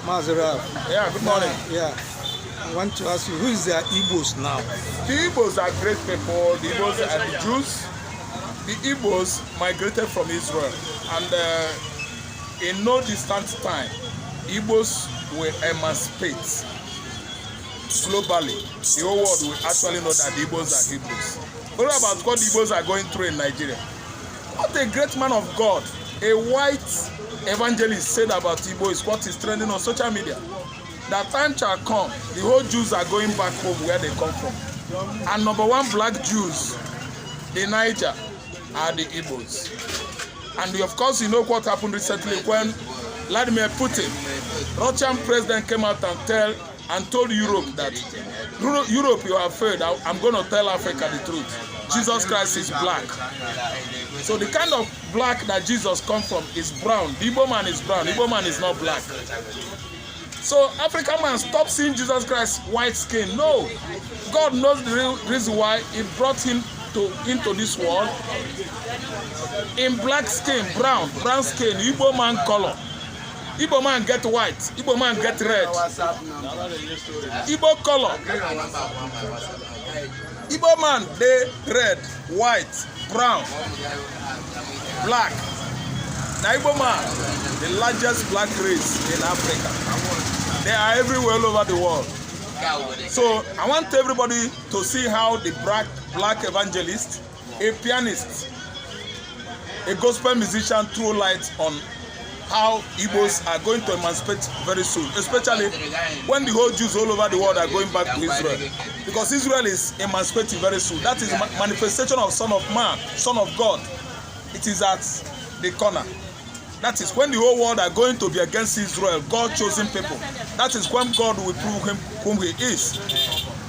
Mazarab. Yeah, good morning. Yeah. I want to ask you, who is the Igbos now? The Igbos are great people. The Igbos are the Jews. The Igbos migrated from Israel. And in no distant time, Igbos will emancipate globally. The whole world will actually know that the Igbos are Igbos. What about what the Igbos are going through in Nigeria? What a great man of God, a white evangelist said about Igbo is what is trending on social media. That time shall come, the whole Jews are going back home where they come from. And number one black Jews in Niger are the Igbos. And of course, you know what happened recently when Vladimir Putin, Russian president, came out and told Europe that, Europe, you are afraid, I'm going to tell Africa the truth. Jesus Christ is black. So the kind of black that Jesus comes from is brown. The Igbo man is brown. The Igbo man is not black. So African man, stop seeing Jesus Christ white skin. No. God knows the real reason why he brought him into this world in black skin, brown skin, Igbo man color. Igbo man get white, Igbo man get red. Igbo color. Igbo man, they red, white, brown, black. Now Igbo man, the largest black race in Africa. They are everywhere all over the world. So I want everybody to see how the black evangelist, a pianist, a gospel musician throw light on how Igbos are going to emancipate very soon, especially when the whole Jews all over the world are going back to Israel. Because Israel is emancipating very soon. That is manifestation of Son of Man, Son of God. It is at the corner. That is when the whole world are going to be against Israel, God chosen people. That is when God will prove him whom he is.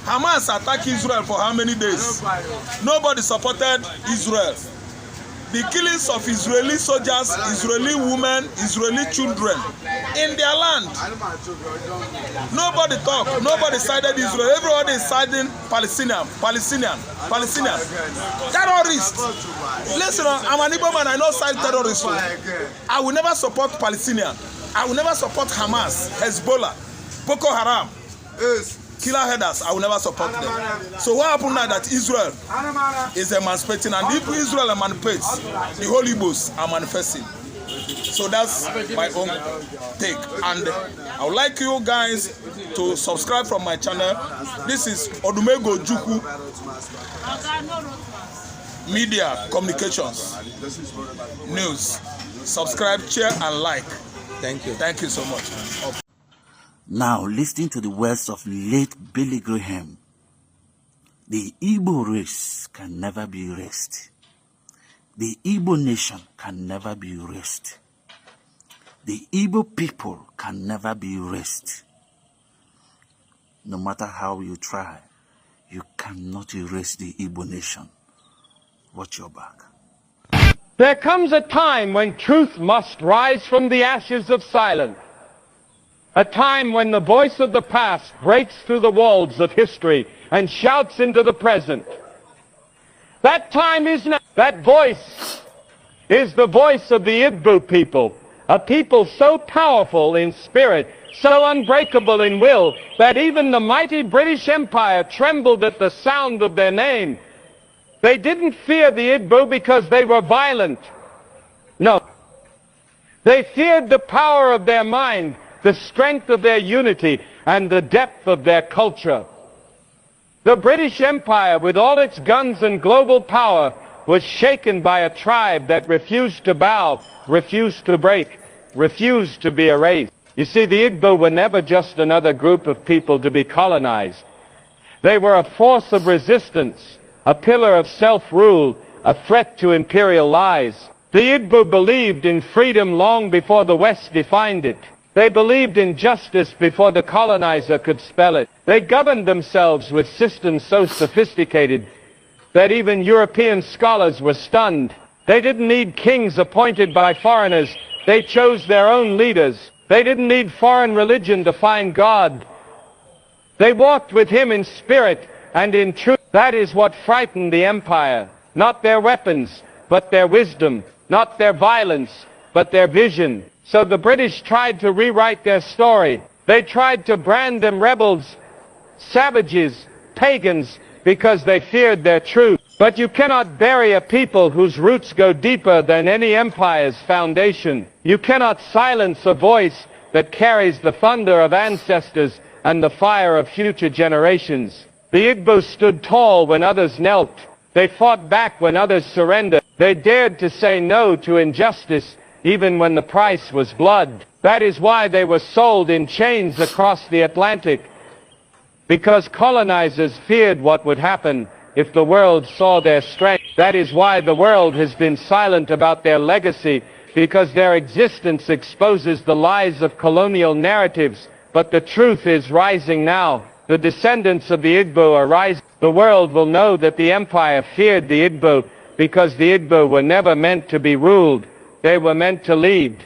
Hamas attacked Israel for how many days? Nobody supported Israel. The killings of Israeli soldiers, Israeli women, Israeli children in their land. Nobody talked. Nobody sided Israel. Everybody is siding Palestinian. Terrorists. Listen, I'm an Igbo man. I know side terrorists. I will never support Palestinian. I will never support Hamas, Hezbollah, Boko Haram. Killer headers, I will never support them. So what happened now that Israel is emancipating, and if Israel emancipates, the whole Igbos are manifesting. So that's my own take. And I would like you guys to subscribe from my channel. This is Odumego Juku Media Communications News. Subscribe, share, and like. Thank you. Thank you so much. Now, listening to the words of late Billy Graham, the Igbo race can never be erased. The Igbo nation can never be erased. The Igbo people can never be erased. No matter how you try, you cannot erase the Igbo nation. Watch your back. There comes a time when truth must rise from the ashes of silence. A time when the voice of the past breaks through the walls of history and shouts into the present. That time is now. That voice is the voice of the Igbo people, a people so powerful in spirit, so unbreakable in will, that even the mighty British Empire trembled at the sound of their name. They didn't fear the Igbo because they were violent. No. They feared the power of their mind, the strength of their unity, and the depth of their culture. The British Empire, with all its guns and global power, was shaken by a tribe that refused to bow, refused to break, refused to be erased. You see, the Igbo were never just another group of people to be colonized. They were a force of resistance, a pillar of self-rule, a threat to imperial lies. The Igbo believed in freedom long before the West defined it. They believed in justice before the colonizer could spell it. They governed themselves with systems so sophisticated that even European scholars were stunned. They didn't need kings appointed by foreigners. They chose their own leaders. They didn't need foreign religion to find God. They walked with him in spirit and in truth. That is what frightened the empire. Not their weapons, but their wisdom. Not their violence, but their vision. So the British tried to rewrite their story. They tried to brand them rebels, savages, pagans, because they feared their truth. But you cannot bury a people whose roots go deeper than any empire's foundation. You cannot silence a voice that carries the thunder of ancestors and the fire of future generations. The Igbos stood tall when others knelt. They fought back when others surrendered. They dared to say no to injustice, even when the price was blood. That is why they were sold in chains across the Atlantic, because colonizers feared what would happen if the world saw their strength. That is why the world has been silent about their legacy, because their existence exposes the lies of colonial narratives. But the truth is rising now. The descendants of the Igbo are rising. The world will know that the empire feared the Igbo, because the Igbo were never meant to be ruled. They were meant to lead.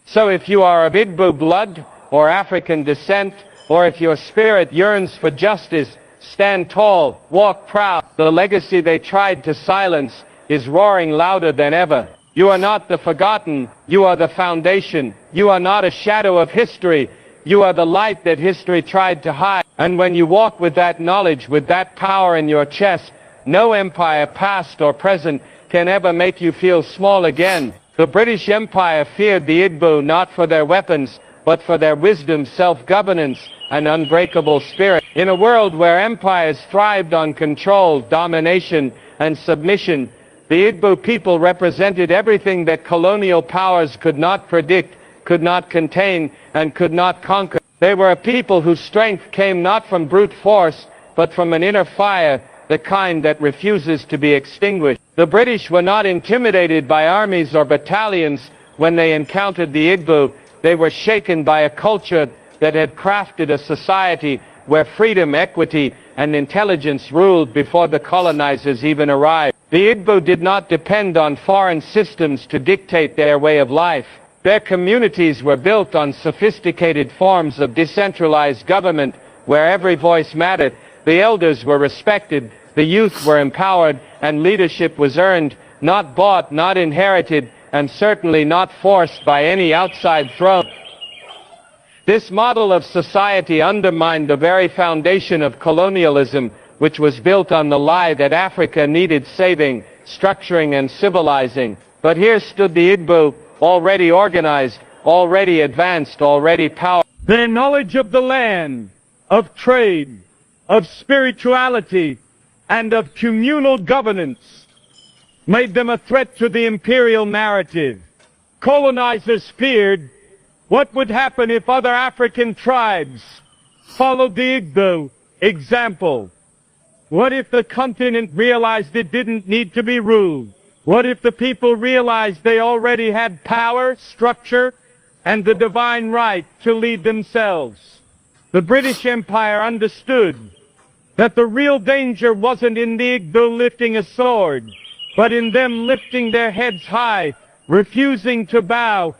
So if you are of Igbo blood, or African descent, or if your spirit yearns for justice, stand tall, walk proud. The legacy they tried to silence is roaring louder than ever. You are not the forgotten, you are the foundation. You are not a shadow of history, you are the light that history tried to hide. And when you walk with that knowledge, with that power in your chest, no empire, past or present, can ever make you feel small again. The British Empire feared the Igbo not for their weapons, but for their wisdom, self-governance, and unbreakable spirit. In a world where empires thrived on control, domination, and submission, the Igbo people represented everything that colonial powers could not predict, could not contain, and could not conquer. They were a people whose strength came not from brute force, but from an inner fire, the kind that refuses to be extinguished. The British were not intimidated by armies or battalions when they encountered the Igbo. They were shaken by a culture that had crafted a society where freedom, equity, and intelligence ruled before the colonizers even arrived. The Igbo did not depend on foreign systems to dictate their way of life. Their communities were built on sophisticated forms of decentralized government where every voice mattered. The elders were respected, the youth were empowered, and leadership was earned, not bought, not inherited, and certainly not forced by any outside throne. This model of society undermined the very foundation of colonialism, which was built on the lie that Africa needed saving, structuring, and civilizing. But here stood the Igbo, already organized, already advanced, already powerful. Their knowledge of the land, of trade, of spirituality, and of communal governance made them a threat to the imperial narrative. Colonizers feared what would happen if other African tribes followed the Igbo example. What if the continent realized it didn't need to be ruled? What if the people realized they already had power, structure, and the divine right to lead themselves? The British Empire understood that the real danger wasn't in the Igbo lifting a sword, but in them lifting their heads high, refusing to bow,